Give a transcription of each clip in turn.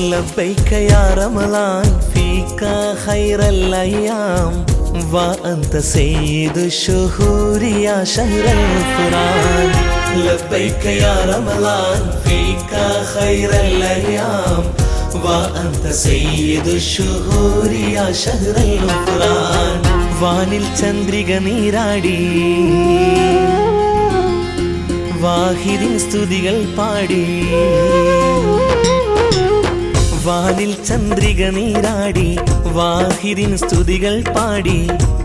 لبيك يا رمضان فيك خير الأيام وأنت سيد الشهور يا شهر القرآن لبيك يا رمضان فيك خير الأيام وأنت سيد الشهور يا شهر القرآن വാനിൽ ചന്ദ്രിക നീരാടി വാഹിദിൻ സ്തുതികൾ പാടി വാനിൽ ചന്ദ്രിക നീരാടി വാഹിദിൻ സ്തുതികൾ പാടി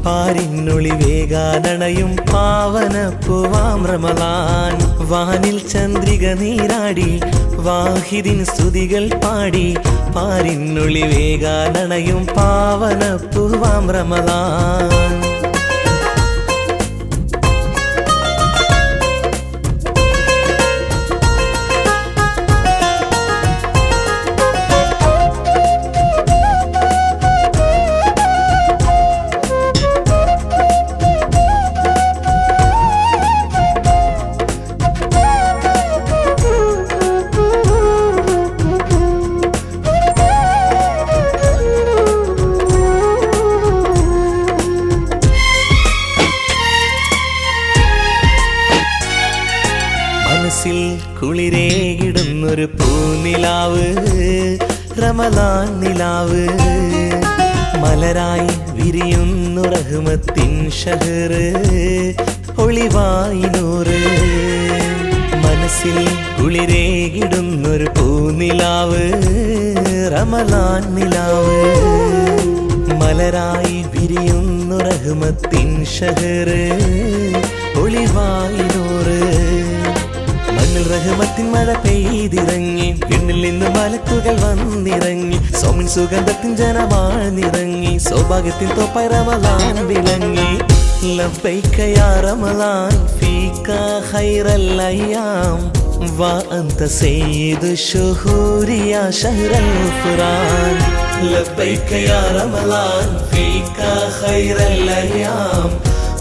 പാരിന്നൊളി വേഗാനണയും പാവനപ്പൂവാം റമളാൻ വാനിൽ ചന്ദ്രിക നീരാടി വാഹിദിൻ സ്തുതികൾ പാടി പാരിന്നൊളി വേഗാനണയും പാവനപ്പൂവാം റമളാൻ മനസ്സിൽ കുളിരേകിടുന്നൊരു പൂനിലാവ് റമളാൻ നിലാവ് മലരായി വിരിയുന്നു റഹ്മത്തിൻ ഷഹർ ഒളിവായി നൂറ് മനസ്സിൽ കുളിരേകിടുന്നൊരു പൂനിലാവ് റമളാൻ നിലാവ് മലരായി വിരിയുന്നു റഹ്മത്തിൻ ഷഹർ ഒളിവായി നൂറ് മണ്ണിൽ റഹ്മത്തിൻ മഴ പെയ്തിറങ്ങി എണ്ണിൽ നിന്ന് മലക്കുകൾ വന്നിറങ്ങി സൗമിൻ സുഗന്ധത്തിൻ ജനമാഴ്ന്നിറങ്ങി സൗഭാഗ്യത്തിൻ തോപ്പായി റമളാൻ വിളങ്ങി ലബ്ബൈക യാ റമളാൻ ഫീക ഖൈറൽ അയ്യാം വഅൻത സയ്യിദു ശുഹൂരി യാ ശഹ്റൽ ഖുർആൻ ലബ്ബൈക യാ റമളാൻ ഫീക ഖൈറൽ അയ്യാം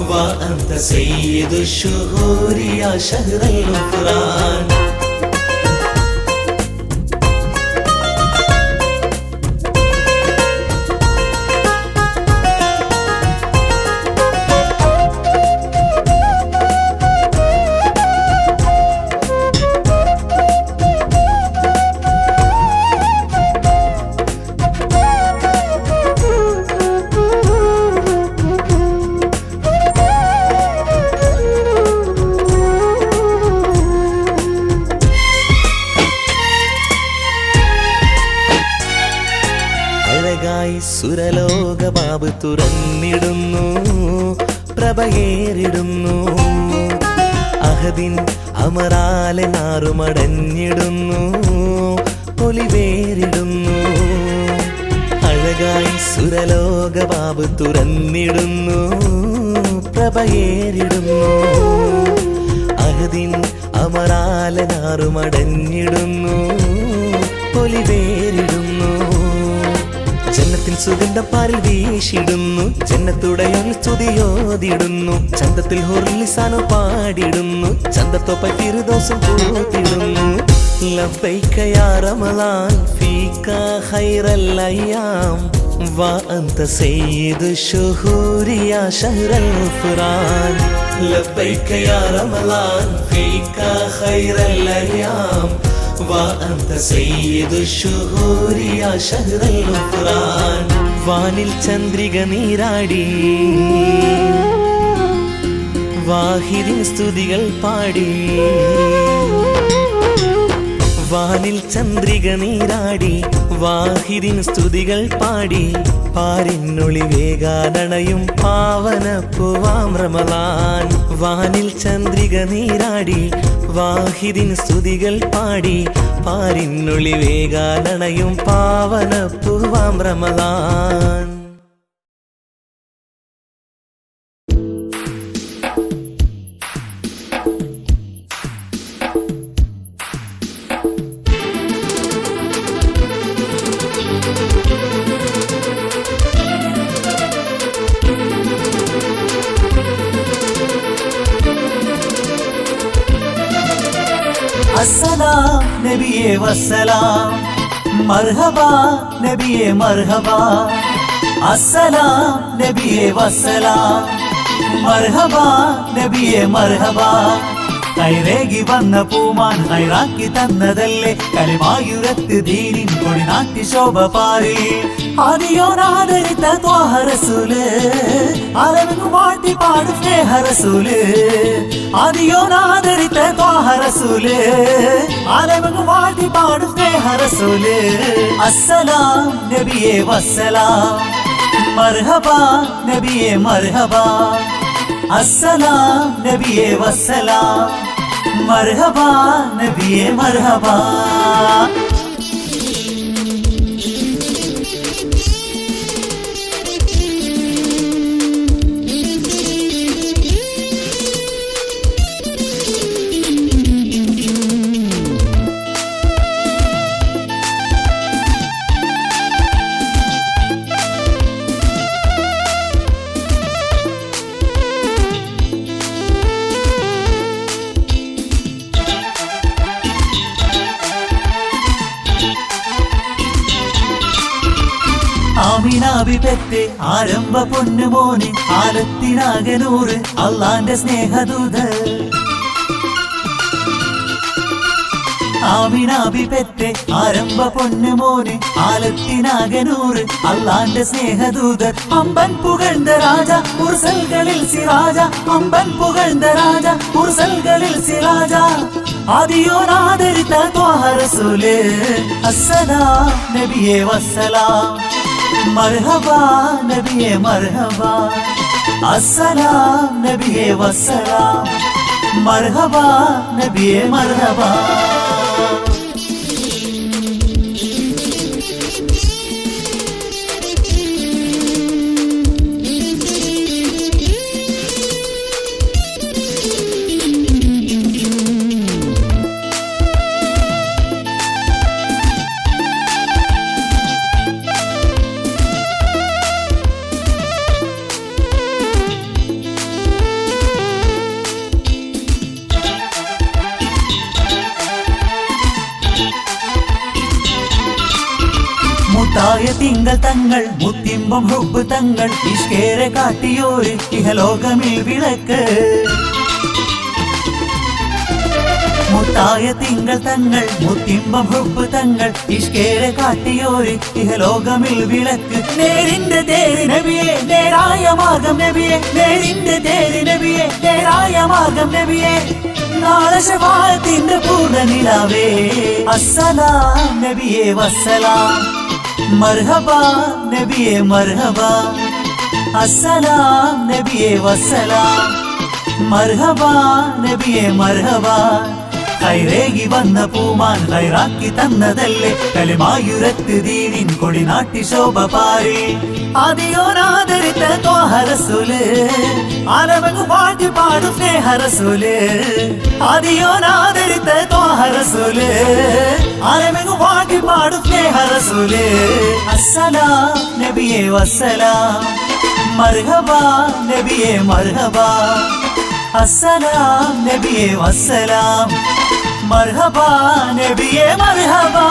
وأنت سيد الشهور يا شهر القرآن സുരലോക ബാബ് തുറന്നിടുന്നു പ്രഭയേറിടുന്നു അഹദിൻ അമരാലെ നാറുമടഞ്ഞിടുന്നു ഒലിവേറിടുന്നു അഴകായി സുരലോക ബാബ് തുറന്നിടുന്നു പ്രഭയേറിടുന്നു അഹദിൻ അമരാലെ നാറുമടഞ്ഞിടുന്നു ഒലിവേറിടുന്നു ജന്നത്തിൻ സുഗന്ധപ്പാരിൽ വീശിടുന്നു ജന്നത്തുടയോൻ സ്തുതിയോതിടുന്നു ചന്തത്തിൽ ഹുർലിസാനോ പാടിടുന്നു ചന്തത്തോപ്പ ഫിർദൗസും പൂത്തിടുന്നു ലബ്ബൈക യാ റമളാൻ ഫീക ഖൈറൽ അയ്യാം വഅൻത സയ്യിദു ശുഹൂരി യാ ശഹ്റൽ ഖുർആൻ ലബ്ബൈക യാ റമളാൻ ഫീക ഖൈറൽ അയ്യാം وأنت سيد الشهور يا شهر القرآن വാനിൽ ചന്ദ്രിക നീരാടി വാഹിദിൻ സ്തുതികൾ പാടി വാനിൽ ചന്ദ്രിക നീരാടി വാഹിദിൻ സ്തുതികൾ പാടി പാരിന്നൊളി വേഗാനണയും പാവനപ്പൂവാം റമളാൻ വാനിൽ ചന്ദ്രിക നീരാടി വാഹിദിൻ സ്തുതികൾ പാടി പാരിന്നൊളി വേഗാനണയും പാവനപ്പൂവാം റമളാൻ अस्सलाम नबिये वस्सलाम മർഹബാ നബിയേ മർഹബാ, അസ്സലാം നബിയേ വസ്സലാം. മർഹബാ നബിയേ മർഹബാ, കൈരേകി വന്ന പൂമാൻ കൈറാക്കി തന്നതല്ലേ, കലിമായുരത്ത് ദീനിൻ കൊടിനാട്ടി ശോഭ പാറി. ആദിയോനാദരിത്ത ത്വാഹ റസൂല്, ആലമെങ്ങും വാഴ്ത്തി പാടും സ്നേഹ റസൂല്. ആദിയോനാദരിത്ത ത്വാഹ റസൂല്, ആലമെങ്ങും വാഴ്ത്തി പാടും സ്നേഹ റസൂല്. അസ്സലാം നബിയേ വസ്സലാം, മർഹബാ നബിയേ മർഹബാ, അസ്സലാം നബിയേ വസ്സലാം. മർഹബാ നബിയേ മർഹബാ. ആമിനാബി പെറ്റ് ആരംഭ പൊന്നുമോന്, ആലത്തിനാകെ നൂറ് അള്ളാന്റെ സ്നേഹദൂത്. ആമിനാബി പെറ്റ് ആരംഭ പൊന്നുമോന്, ആലത്തിനാകെ നൂറ് അള്ളാന്റെ സ്നേഹദൂത്. അമ്പൻ പുകഴ്ന്ന രാജ മുർസൽകളിൽ സിറാജ, അമ്പൻ പുകഴ്ന്ന രാജ മുർസൽകളിൽ സിറാജ. ആദിയോനാദരിത്ത ത്വാഹ റസൂല്, അസ്സലാം നബിയേ വസ്സലാം. മർഹബാ നബിയേ മർഹബാ, അസ്സലാം നബിയേ വസ്സലാം. മർഹബാ നബിയേ മർഹബാ. മുത്തായ തിങ്കൾ തങ്ങൾ മുത്തിമ്പം ഹുബ് തങ്ങൾ, ഇഷ്കേറെ കാട്ടിയോര് ഇഹലോകമിൽ വിളക്ക്. മുത്തായ തിങ്കൾ തങ്ങൾ മുത്തിമ്പം ഹുബ് തങ്ങൾ, ഇഷ്കേറെ കാട്ടിയോര് ഇഹലോകമിൽ വിളക്ക്. നേരിന്റെ തേര് നബിയെ നേരായ മാർഗം നബിയെ, നേരിന്റെ തേര് നബിയെ നേരായ മാർഗം നബിയെ. നാളെ ശഫാഅത്തിന്റെ പൂർണ്ണ നിലാവേ, അസ്സലാം നബിയേ വസ്സലാം. മർഹബാ നബിയേ മർഹബാ, അസ്സലാം നബിയേ വസ്സലാം. മർഹബാ നബിയേ മർഹബാ, കൈരേകി വന്ന പൂമാൻ കൈറാക്കി തന്നതല്ലേ, കലിമായുരത്ത് ദീനിൻ കൊടിനാട്ടി ശോഭ പാറി. ആദിയോനാദരിത്ത ത്വാഹ റസൂല്, ആലമെങ്ങും വാഴ്ത്തി പാടും സ്നേഹ റസൂല്. ആദിയോനാദരിത്ത ത്വാഹ റസൂല്, ആലമെങ്ങും വാഴ്ത്തി പാടും സ്നേഹ റസൂല്. അസ്സലാം നബിയേ വസ്സലാം. മർഹബാ നബിയേ മർഹബാ, അസ്സലാം നബിയേ വസ്സലാം. മർഹബാ നബിയേ മർഹബാ.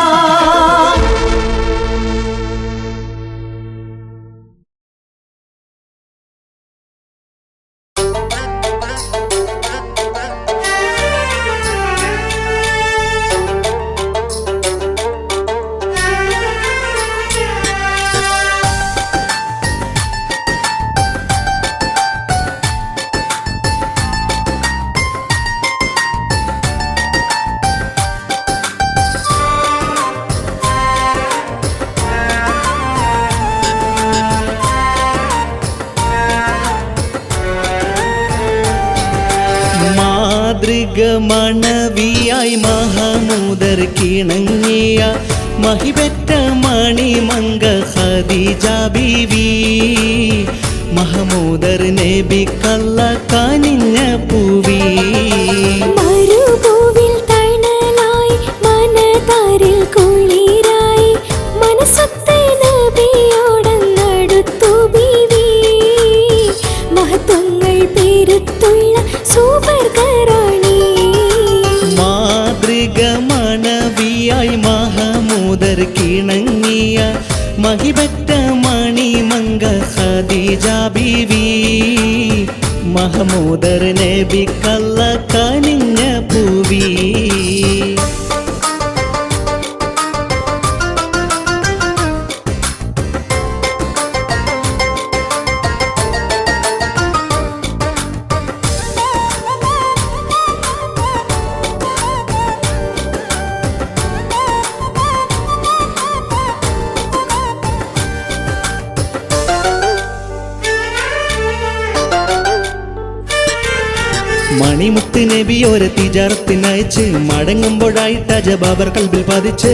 മാതൃകമണവിയായി മഹമൂദർ കിണങ്ങിയ മഹിബെറ്റ മണിമംഗ ഖദീജ ബീവി. മഹമൂദർ നബി കള്ള കനിഞ്ഞ പൂവി. മരുഭൂവിൽ തണലായി മനതാരിൽ കുളിരായി മനസ്സത്തെ നബിയോടടുത്തു ബീവി. മഹത്വങ്ങൾ പെരുത്തുള്ള സൂപർകറാണി. മാതൃകമണവിയായി മഹമൂദർ മഹിബറ്റ മണിമംഗ ഖദീജ ബീവി മഹമൂദർ നബിക്കല്ല കനിഞ്ഞ പൂവി മണിമുത്ത് നബി ഒരു തിജാറത്തിനയച്ച് മടങ്ങുമ്പോഴായിട്ട് അജബാബർ കൽബിൽ പതിച്ച്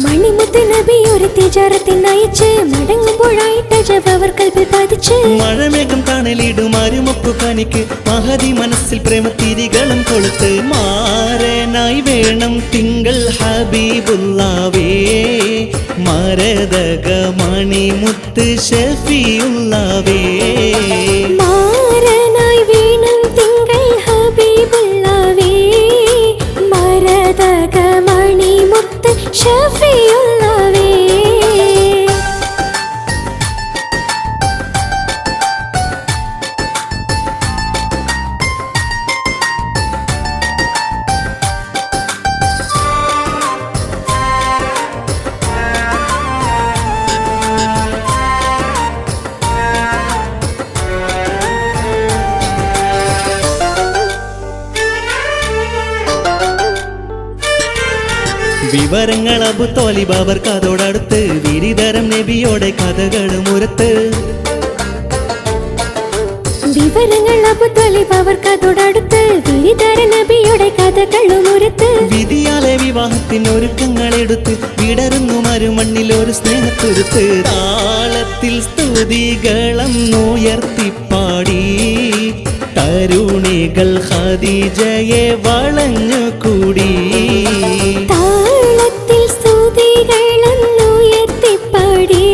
മണിമുത്ത് നബി ഒരു തിജാറത്തിനയച്ച് മടങ്ങുമ്പോഴായിട്ട് അജബാബർ കൽബിൽ പതിച്ച് മഴമേഘം കാണലിടും അരുമൊപ്പു കണിക്ക് മഹതി മനസ്സിൽ പ്രേമത്തിരികളും കൊളുത്ത് മാരനായി വേണം തിങ്കൾ ഹബീബുല്ലാവേ മരതക മണിമുത്ത് ഷഫിയുള്ളവേ മാരനായി വീണം തിങ്കൾ ഹബീബുള്ളവേ മരതക മണിമുത്ത് ഷഫിയുള്ളവേ വിവരങ്ങൾ അബു തോലിബ് അവർക്ക് അതോടടുത്ത് വിരിതരം നബിയോടെ കഥകളും ഉരത്ത് വിവരങ്ങൾ അബു ത്വലിബ് അവർക്ക് അതോടടുത്ത് വിരിതര നബിയുടെ കഥകളും ഉരത്ത് വിധിയാലെ വിവാഹത്തിനൊരുക്കങ്ങൾ എടുത്ത് വിടരുന്നു മരുമണ്ണിൽ ഒരു സ്നേഹത്തുരുത്ത് താളത്തിൽ സ്തുതികളം ഉയർത്തിപ്പാടി തരുണികൾ ഖദീജയെ വളഞ്ഞുകൂടി താളത്തിൽ സ്തുതികളുയർത്തിപ്പാടി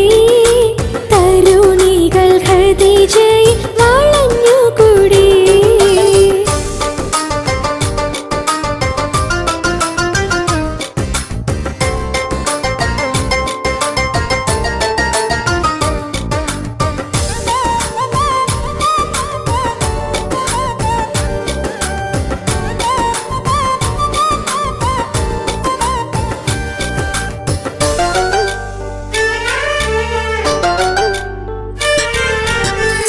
തരുണികൾ ഖദീജയെ വളഞ്ഞുകൂടി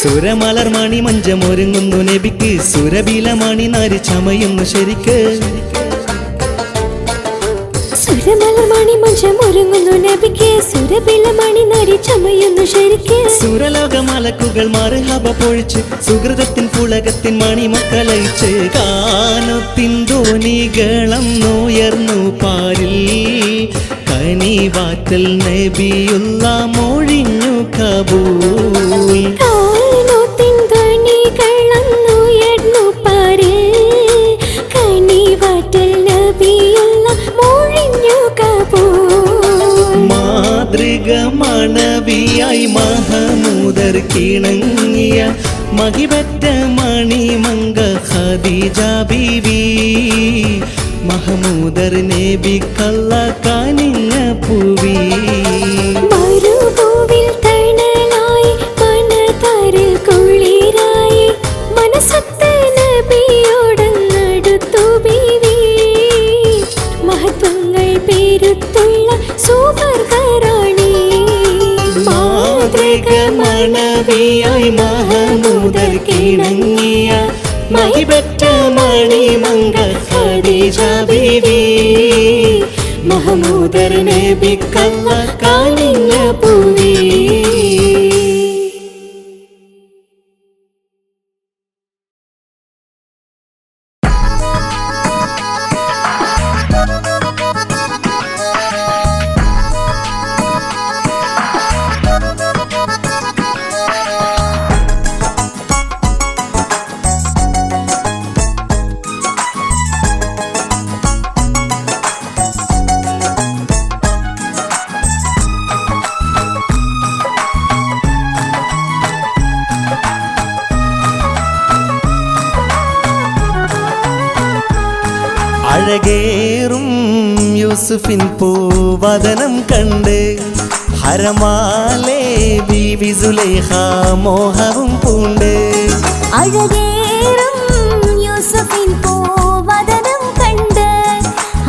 സുരമലർ മണി മഞ്ചമൊരുങ്ങുന്നു നബിക്ക് സുരബില മണി നാരി ചമയുന്നു ശരിക്ക് സുരമലർ മണി മഞ്ചമൊരുങ്ങുന്നു നബിക്ക് സുരബില മണി നാരി ചമയുന്നു ശരിക്ക് സുരലോകമലക്കുകൾ മർഹബ പൊഴിച്ച് സുഹൃതത്തിൻ പുളകത്തിൻ മണിമക്കളയിച്ച് കാനത്തിൻ ധോനികളം ഉയർന്നു പാരിൽ കനിവാറ്റൽ നബിയുള്ള മൊഴിഞ്ഞു കബൂൽ കാനത്തിൻ ധ്വനികളന്നുയർന്നു പാരിൽ കനിവാറ്റൽ നബിയുള്ള മൊഴിഞ്ഞു കബൂൽ മാതൃക മണവിയായി മഹമൂദർ കിണങ്ങിയ മഹിബറ്റ മണിമംഗ ഖദീജ ബീവി മഹമൂദർ നബിക്കല്ല കനിഞ്ഞ പൂവി മരുഭൂവിൽ തണലായി മനതാരിൽ കുളിരായി മനസ്സത്ത് നബിയോടടുത്തു ബീവി മഹത്വങ്ങൾ പേരുത്തുള്ള സുവർഗറാണി മാതൃക മണവിയായി മഹമൂദർ കിണങ്ങിയ മഹിബറ്റ മണിമംഗ ഖദീജ ബീവി മഹമൂദർ നബിക്കല്ല കനിഞ്ഞ പൂവി അഴകേറും യൂസുഫിൻ പൂവദനം കണ്ട് ഹരമാലേ ബീവി സുലൈഖ മോഹവും പൂണ്ട്. അഴകേറും യൂസുഫിൻ പൂവദനം കണ്ട്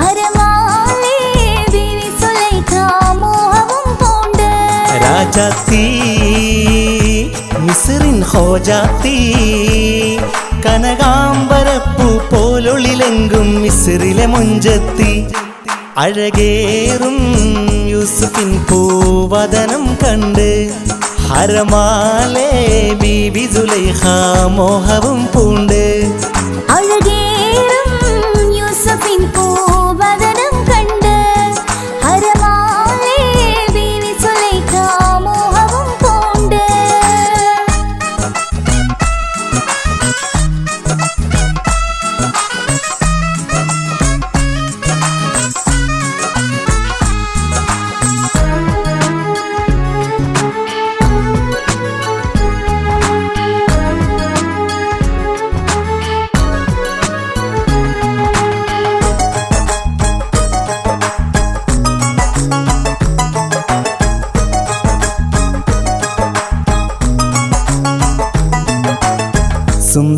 ഹരമാലേ ബീവി സുലൈഖ മോഹവും പൂണ്ട്. രാജാത്തി മിസ്റിൻ ഹോജാത്തി കനകാംബരപ്പൂ പോലൊളിലെങ്കും മിസ്റിലെ മുഞ്ചത്തി. അഴകേറും യൂസുഫിൻ പൂവദനം കണ്ട് ഹരമാലേ ബീവി സുലൈഖ മോഹവും പൂണ്ട്. അഴകേറും യൂസുഫിൻ പൂവദനം കണ്ട് ഹരമാലേ ബീവി സുലൈഖ മോഹവും പൂണ്ട്.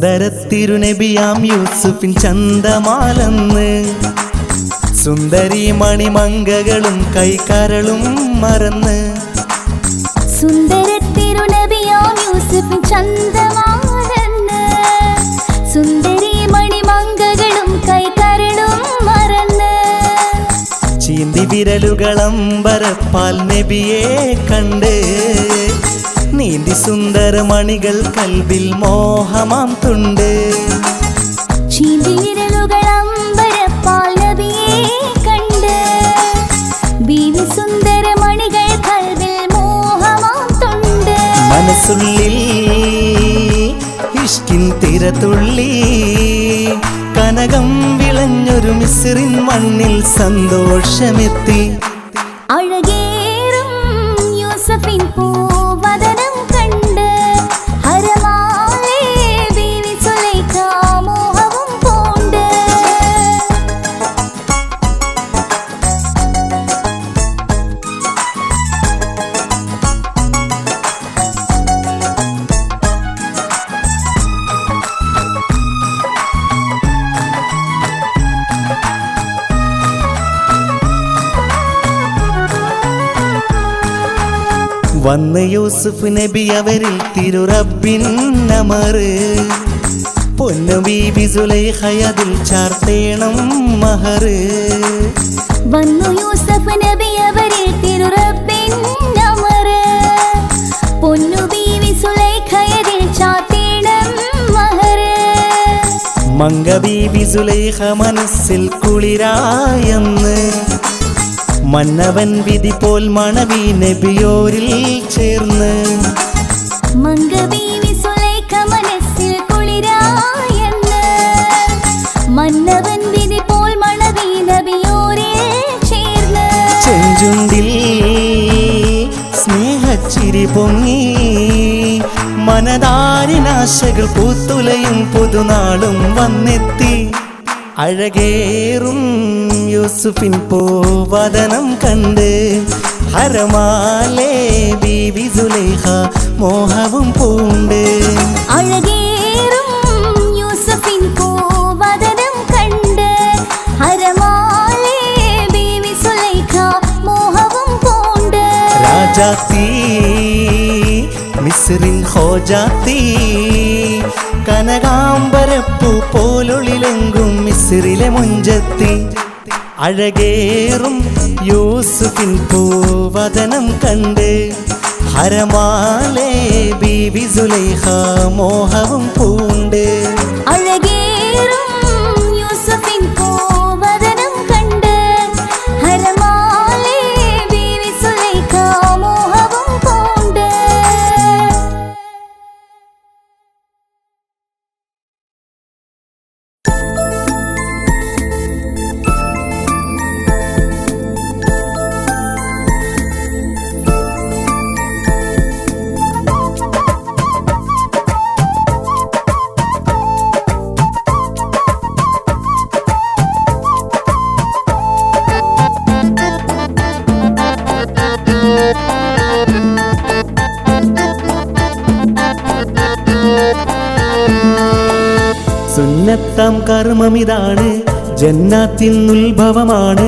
സുന്ദരത്തിരുനബിയാം യൂസുഫിൻ ചന്തമാലെന്ന് സുന്ദരി മണിമങ്കകളും കൈക്കരളും മറന്ന്. സുന്ദരത്തിരുനബിയാം യൂസുഫിൻ ചന്തമാലെന്ന് സുന്ദരി മണിമങ്കകളും കൈക്കരളും മറന്ന്. ചീന്തി വിരലുകളമ്പരപ്പാൽ നബിയെ കണ്ട് നീന്തി സുന്ദര മണികൾ കൽബിൽ മോഹമാം തുണ്ട്. ചീന്തി വിരലുകളമ്പരപ്പാൽ നബിയെ കണ്ട് ബീവി സുന്ദര മണികൾ കൽബിൽ മോഹമാം തുണ്ട്. മനസ്സുള്ളിൽ ഇഷ്കിൻ തിരതുള്ളി കനകം വിളഞ്ഞൊരു മിസ്റിൻ മണ്ണിൽ സന്തോഷമെത്തി. അഴകേറും യൂസുഫിൻ പൂവദനം കണ്ട് ഹരമാലേ ബീവി സുലൈഖ മോഹവും പൂണ്ട്. വന്ന് യൂസുഫ് നബി അവരിൽ തിരുറബ്ബിൻ അമറ് പൊന്നു ബീവി സുലൈഖയതിൽ ചാർത്തേണം മഹറ്. വന്നു യൂസുഫ് നബി അവരിൽ തിരുറബ്ബിൻ അമറ് പൊന്നു ബീവി സുലൈഖയതിൽ ചാർത്തേണം മഹറ്. മങ്ക ബീവി സുലൈഖ മനസ്സിൽ കുളിരായെന്ന് മന്നവൻ വിധി പോൽ മണവി നബിയോരിൽ ചേർന്ന്. മങ്ക ബീവി സുലൈഖ മനസ്സിൽ കുളിരായെന്ന് മന്നവൻ വിധി പോൽ മണവി നബിയോരിൽ ചേർന്ന്. ചെഞ്ചുണ്ടിൽ സ്നേഹച്ചിരി പൊങ്ങി മനതാരിനാശകൾ പൂത്തുലയും പുതുനാളും വന്നെത്തി. അഴകേറും യൂസുഫിൻ പൂവദനം കണ്ട് ഹരമാലേ ബീവി സുലൈഖ മോഹവും പൂണ്ട്. അഴകേറും യൂസുഫിൻ പൂവദനം കണ്ട് ഹരമാലേ ബീവി സുലൈഖ മോഹവും പൂണ്ട്. രാജാത്തി മിസ്റിൻ ഹോജാത്തി കനകാംബരപ്പൂ പോലൊളിലെങ്കും മിസ്റിലെ മുഞ്ചത്തി. അഴകേറും യൂസുഫിൻ പൂവദനം കണ്ട് ഹരമാലേ ബീവി സുലൈഖ മോഹവും പൂണ്ട്. അഴകേറും യൂസുഫിൻ പൂവദനം കണ്ട് ഹരമാലേ ബീവി സുലൈഖ മോഹവും പൂണ്ട്. സുന്നത്താം കർമ്മമിതാണ്, ജന്നാത്തിനുത്ഭവമാണ്.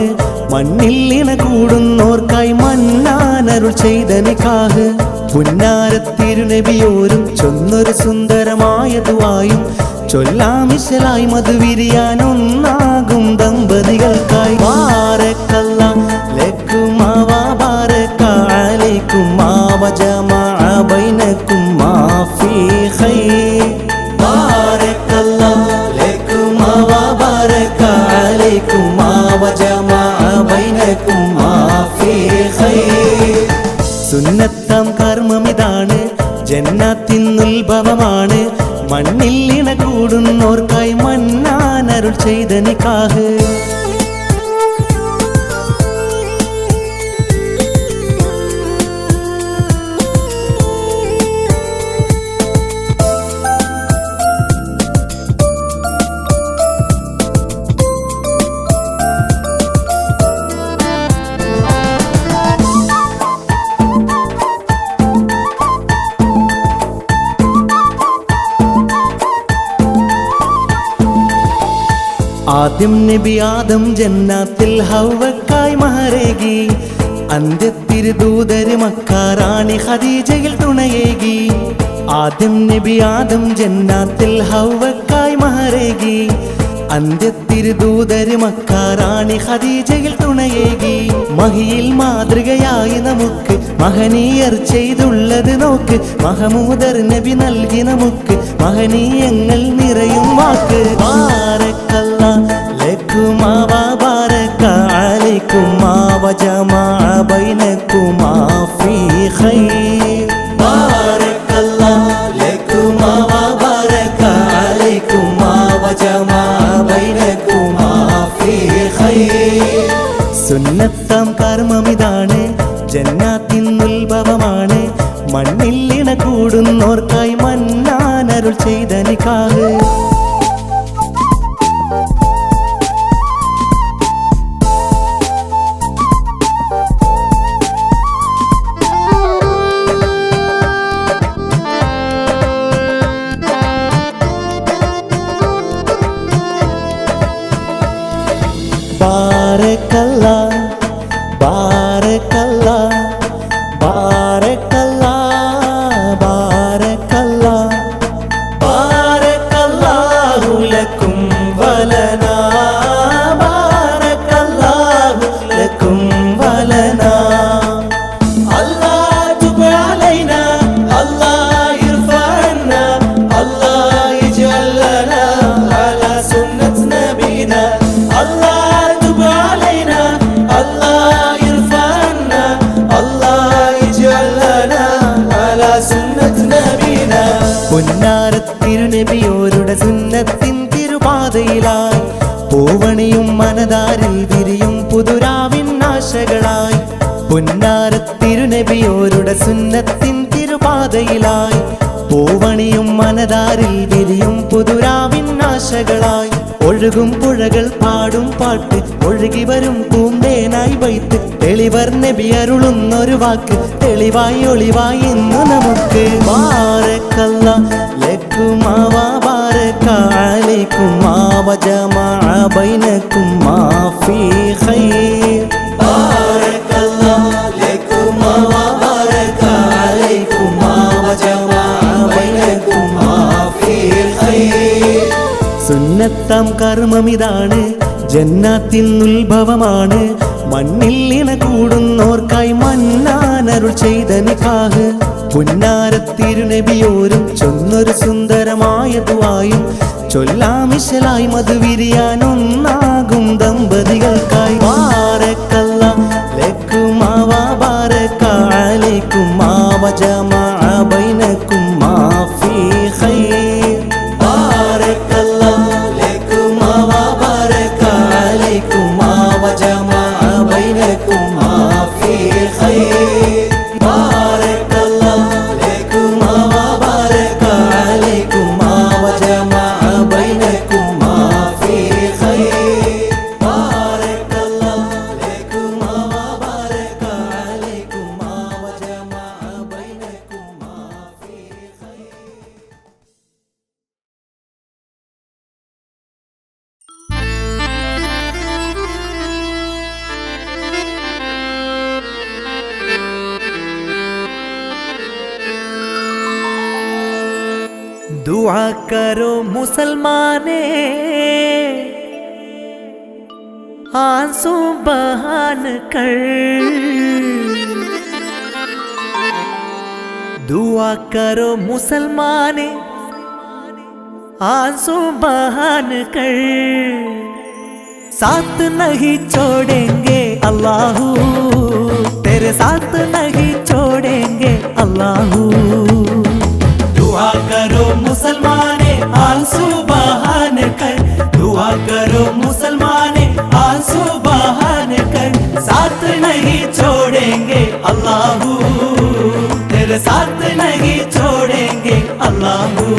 മണ്ണിൽ ഇണ കൂടുന്നോർക്കായി മന്നാനരുൾ ചെയ്ത നിക്കാഹ്. പുന്നാരത്തിരുനബിയോരും ചൊന്നൊരു സുന്ദരമായ ദുആയും ചൊല്ലാമിശലായി മധുവിരിയാൻ ഒന്നാകും ദമ്പതികൾക്കായി. ബാറക്കല്ലാഹ് ലക്കുമാ വ ബാറക അലൈക്കുമാ വജമഅ ബൈനകുമാ ഫീ ഖൈർ. ബാറക്കല്ലാഹ് ലക്കുമാ വ ബാറക അലൈക്കുമാ വജമഅ ബൈനകുമാ ഫീ ഖൈർ. സുന്നത്താം കർമ്മമിതാണ്, ജന്നാത്തിനുത്ഭവമാണ്. മണ്ണിൽ ഇണ കൂടുന്നോർക്കായി മന്നാനരുൾ ചെയ്ത നിക്കാഹ്. ആദ്യം നബി ആദം ജന്നാത്തിൽ ഹവ്വക്കായി മഹരേകി. അന്ത്യത്തിരുദൂതര് മക്കാറാണി ഖദീജയിൽ തുണയേകി. ആദ്യം നബി ആദം ജന്നാത്തിൽ ഹവ്വക്കായി മഹരേകി. അന്ത്യത്തിരുദൂതര് മക്കാറാണി ഖദീജയിൽ തുണയേകി. മഹിയിൽ മാതൃകയായി നമുക്ക് മഹനീയർ ചെയ്തുള്ളത് നോക്ക്. മഹമൂദർ നബി നൽകി നമുക്ക് മഹനീയങ്ങൾ നിറയും വാക്ക്. ബാറക്കല്ലാഹ് ലക്കുമാ വ ബാറക അലൈക്കുമാ വജമഅ ബൈനകുമാ ഫീ ഖൈർ. ബാറക്കല്ലാഹ് ലക്കുമാ വ ബാറക അലൈക്കുമാ വജമഅ ബൈനകുമാ ഫീ ഖൈർ. സുന്നത്താം കർമ്മമിതാണ്, ജന്നാത്തിനുത്ഭവമാണ്. മണ്ണിൽ ഇണ കൂടുന്നോർക്കായി മന്നാനരുൾ ചെയ്ത നിക്കാഹ്. ബാറക്കല്ലാഹ് ബാറക്കല്ലാഹ് ബാറക്കല്ലാഹ് ബാറക്കല്ലാഹ് ബാറക്കല്ലാഹു ലക്കും വലനാ. ബാറക്കല്ലാഹു ലക്കും വലനാ. അല്ലാഹ് തുബ് അലൈനാ, അല്ലാഹ് ഇർഫഅനാ, അല്ലാഹ് ഇജ്അൽ ലനാ അലാ സുന്നത്ത് നബീനാ. അല്ലാഹ് പൊന്നാരത്തിരുനബിയോരുടെ സുന്നത്തിൻ തിരുപാതയിലായി പൂവണിയും മനതാരിൽ വിരിയും പുതുരാവിൻ ആശകളായി. പൊന്നാരത്തിരുനബിയോരുടെ സുന്നത്തിൻ തിരുപാതയിലായി പൂവണിയും മനതാരിൽ വിരിയും പുതുരാവിൻ ആശകളായി. ഒഴുകും പുഴകൾ പാടും പാട്ട്, ഒഴുകി വരും പൂന്തേനായി വൈത്ത്. തെളിവർ നബി അരുളുന്നൊരു വാക്ക്, തെളിവായി ഒളിവായി ഇന്നു നമുക്ക്. ബാറക്കല്ലാഹ് ലക്കുമാ വ ബാറക അലൈക്കുമാ വജമഅ ബൈനകുമാ ഫീ ഖൈർ. ബാറക്കല്ലാഹ് ലക്കുമാ വ ബാറക അലൈക്കുമാ വജമഅ ബൈനകുമാ ഫീ ഖൈർ. സുന്നത്താം കർമ്മമിതാണ്, ജന്നാത്തിനുത്ഭവമാണ്. മണ്ണിൽ ഇണ കൂടുന്നോർക്കായി മന്നാനരുൾ ചെയ്ത നിക്കാഹ്. പുന്നാരത്തിരുനബിയോരും ചൊന്നൊരു സുന്ദരമായ ദുആയും ചൊല്ലാമിശലായി മധുവിരിയാൻ ഒന്നാകും ദമ്പതികൾക്കായി. ബാറക്കല്ലാഹ് ലക്കുമാ വ ബാറക അലൈക്കുമാ വജമഅ ബൈനകുമാ ഫീ ഖൈർ. ബാറക്കല്ലാഹ് ലക്കുമാ വ ബാറക അലൈക്കുമാ വജമഅ ബൈനകുമാ ഫീ ഖൈർ. ബാറക്കല്ലാഹ് ലക്കുമാ വ ബാറക അലൈക്കുമാ വജമഅ ബൈനകുമാ ഫീ ഖൈർ. दुआ करो मुसलमाने आंसू बहान कर, दुआ करो मुसलमाने आंसू बहान कर, साथ नहीं छोड़ेंगे अल्लाहू, तेरे साथ नहीं छोड़ेंगे अल्लाहू। दुआ करो मुसलमाने आंसू बहान कर, दुआ करो मुसलमाने आंसू बहान कर, साथ नहीं छोड़ेंगे अल्लाहू, तेरे साथ नहीं छोड़ेंगे अल्लाहू।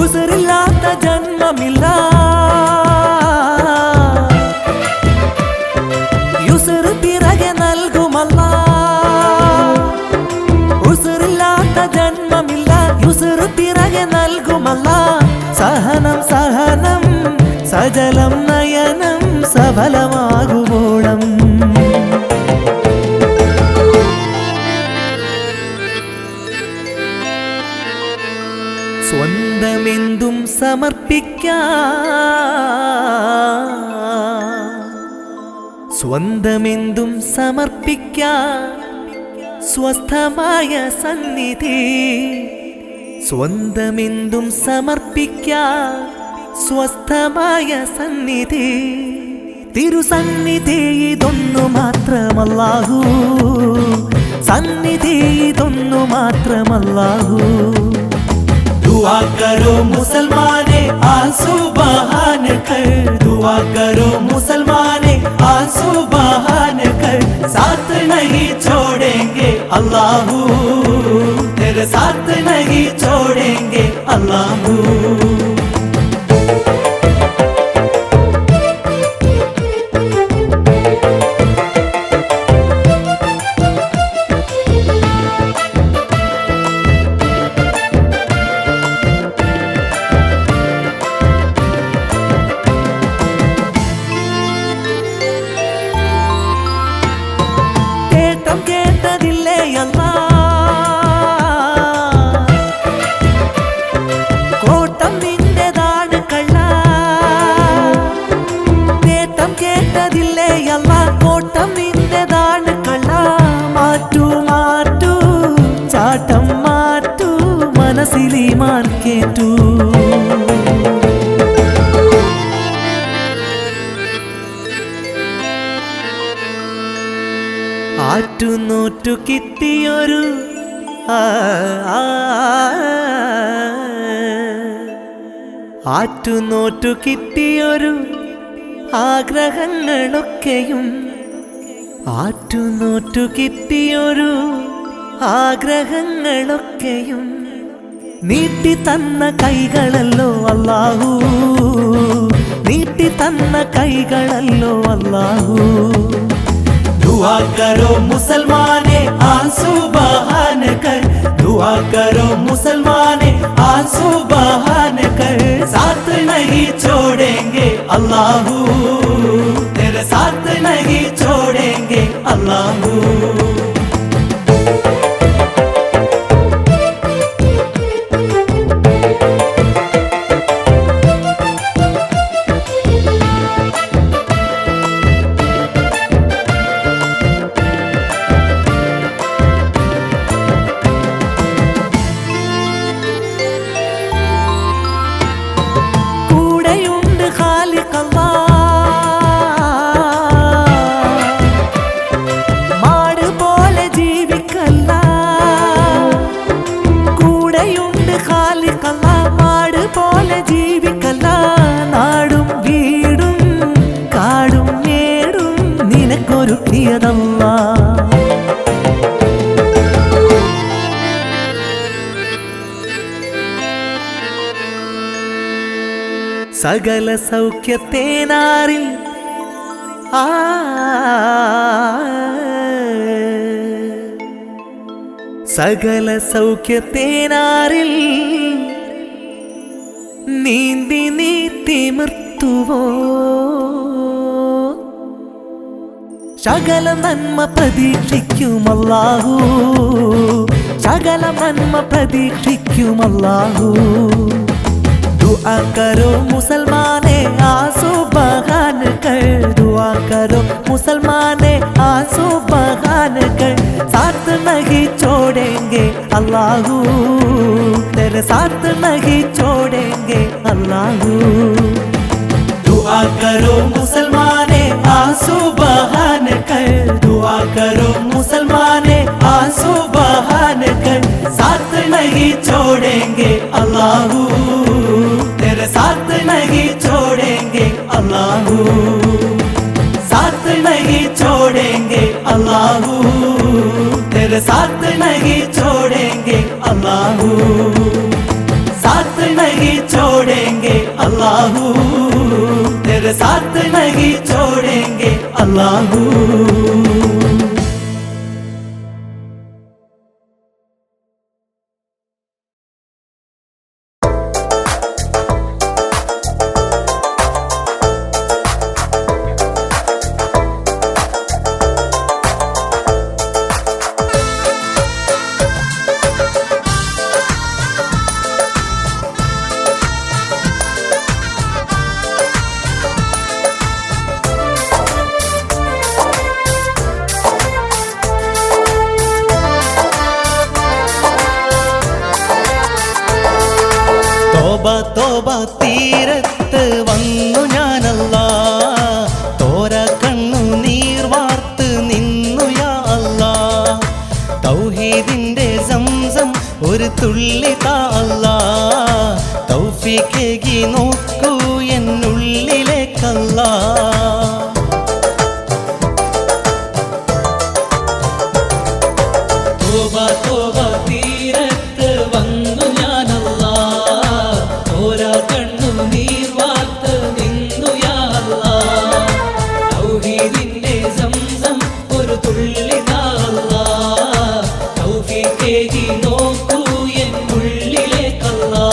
ഉസറില്ലാത്ത ജന്മമില്ല, യുസർ പിറകെ നൽകുമല്ല, ഉസറില്ലാത്ത ജന്മമില്ല, യുസർ പിറകെ നൽകുമല്ല, സഹനം സഹനം സജലം നയനം സഫലമാകുവോളം, സ്വന്തമെന്തും സമർപ്പിക്കാം, സ്വന്തമെന്തും സമർപ്പിക്കാം സ്വസ്ഥമായ സന്നിധി, സ്വന്തമെന്തും സമർപ്പിക്കാം സ്വസ്ഥമായ സന്നിധി, തിരുസന്നിധി ഇതൊന്നു മാത്രമല്ലാഹു, സന്നിധി ഇതൊന്നു മാത്രമല്ലാഹു। दुआ करो मुसलमाने आंसू बहान कर, दुआ करो मुसलमाने आंसू बहान कर, साथ नहीं छोड़ेंगे अल्लाहू, तेरे साथ नहीं छोड़ेंगे अल्लाहू। കേട്ടതില്ലേ അല്ലാ, കോട്ടം നിന്റേതാണ് കള്ള, നേട്ടം കേട്ടതില്ലേ അല്ലാ, കോട്ടം നിന്റേതാണ് കള്ള, മാറ്റൂ മാറ്റൂ ചാട്ടം മാറ്റൂ മനസ്സിലീമാൻ കേറ്റൂ, ആറ്റുനോറ്റു കിട്ടിയൊരു ആറ്റുനോറ്റു കിട്ടിയൊരു ആഗ്രഹങ്ങളൊക്കെയും, ആറ്റുനോറ്റു കിട്ടിയൊരു ആഗ്രഹങ്ങളൊക്കെയും നീട്ടി തന്ന കൈകളല്ലോ അല്ലാഹു, നീട്ടി തന്ന കൈകളല്ലോ അല്ലാഹു। दुआ करो मुसलमाने आंसू बहान कर, दुआ करो मुसलमाने आंसू बहान कर, साथ नहीं छोड़ेंगे अल्लाहू, तेरे साथ नहीं छोड़ेंगे अल्लाहू। നൽകിയതല്ലാ. സകല സൗഖ്യത്തേനാറിൽ സകല സൗഖ്യത്തേനാറിൽ നീന്തി നീ തിമിർത്തുവോ ശകല നന്മ പ്രതീക്ഷിക്കും അല്ലാഹു ശകല നന്മ പ്രതീക്ഷിക്കും അല്ലാഹു दुआ करो मुसलमाने आंसू बहान कर दुआ करो मुसलमाने आंसू बहान कर साथ नहीं छोड़ेंगे अल्लाहू तेरे साथ नहीं छोड़ेंगे अल्लाहू दुआ करो मुसलमाने आंसू बहान कर दुआ करो मुसलमाने आंसू बहान कर साथ नहीं छोड़ेंगे अल्लाहू तेरे साथ नहीं छोड़ेंगे अल्लाहू साथ नहीं छोड़ेंगे अल्लाहू तेरे साथ नहीं छोड़ेंगे अल्लाहू साथ नहीं छोड़ेंगे अल्लाहू तेरे साथ नहीं छोड़ेंगे अल्लाहू തോബ തീരത്ത് വന്നു ഞാനല്ലാ തോര കണ്ണു നീർ വാർത്ത് നിന്നു യാ അല്ലാ തൗഹീദിന്റെ സംസം ഒരു തുള്ളി താ അല്ലാ തൗഫീഖേകി നോക്കൂ എന്നുള്ളിലേക്കല്ലാ തോബ തീരത്ത് വന്നു ഞാനല്ലാ തോര കണ്ണു നീർ വാർത്ത് നിന്നു യാ അല്ലാ തൗഹീദിന്റെ സംസം ഒരു തുള്ളി താ അല്ലാ തൗഫീഖേകി നോക്കൂ എന്നുള്ളിലേക്കല്ലാ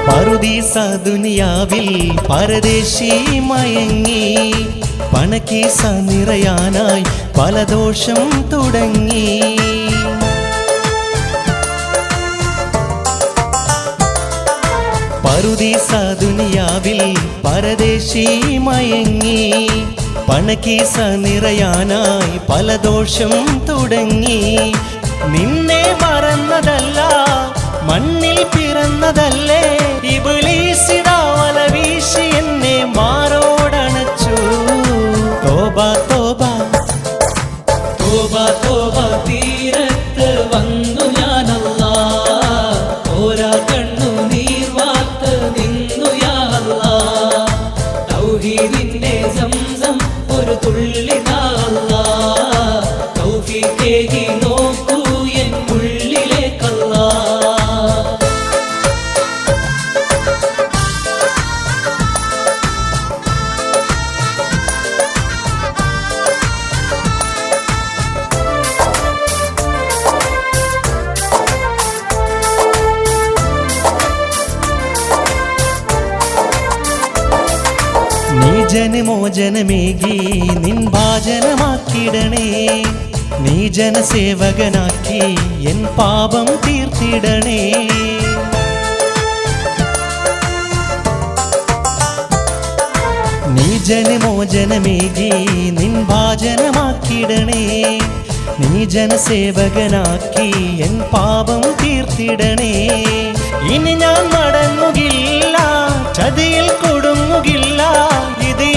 പറുദീസ ദുനിയാവിൽ പരദേശി മയങ്ങി പണക്കീസ നിറയാനായി പല ദോഷം തുടങ്ങി പറുദീസ ദുനിയാവിൽ പരദേശി മയങ്ങി പണക്കീസ നിറയാനായി പല ദോഷം തുടങ്ങി നിന്നെ മറന്നതല്ല മണ്ണിൽ പിറന്നതല്ലേ ഇബ്ലീസിതാ വല വീശി എന്നെ മാറോടണച്ചു തോബ തോബ തോബ തോബ തീരത്ത് വന്നു ഞാനല്ലാ തോര കണ്ണു നീർ വാർത്ത് നിന്നു യാ അല്ലാ തൗഹീദിന്റെ സംസം ഒരു തുള്ളി താ അല്ലാ തൗഫീഖേകി നോക്കൂ എന്നുള്ളിലേക്കല്ലാ ജനമോചനമേകി നിൻ ഭാജനമാക്കിടണേ നീ ജനസേവകനാക്കി എൻ പാപം തീർത്തിടണേ നീ ജനമോചനമേകി നിൻ ഭാജനമാക്കിടണേ നീ ജനസേവകനാക്കി എൻ പാപം തീർത്തിടണേ ഇനി ഞാൻ മടങ്ങുകില്ല ചതിയിൽ കൊടുങ്ങുകില്ല ഇത്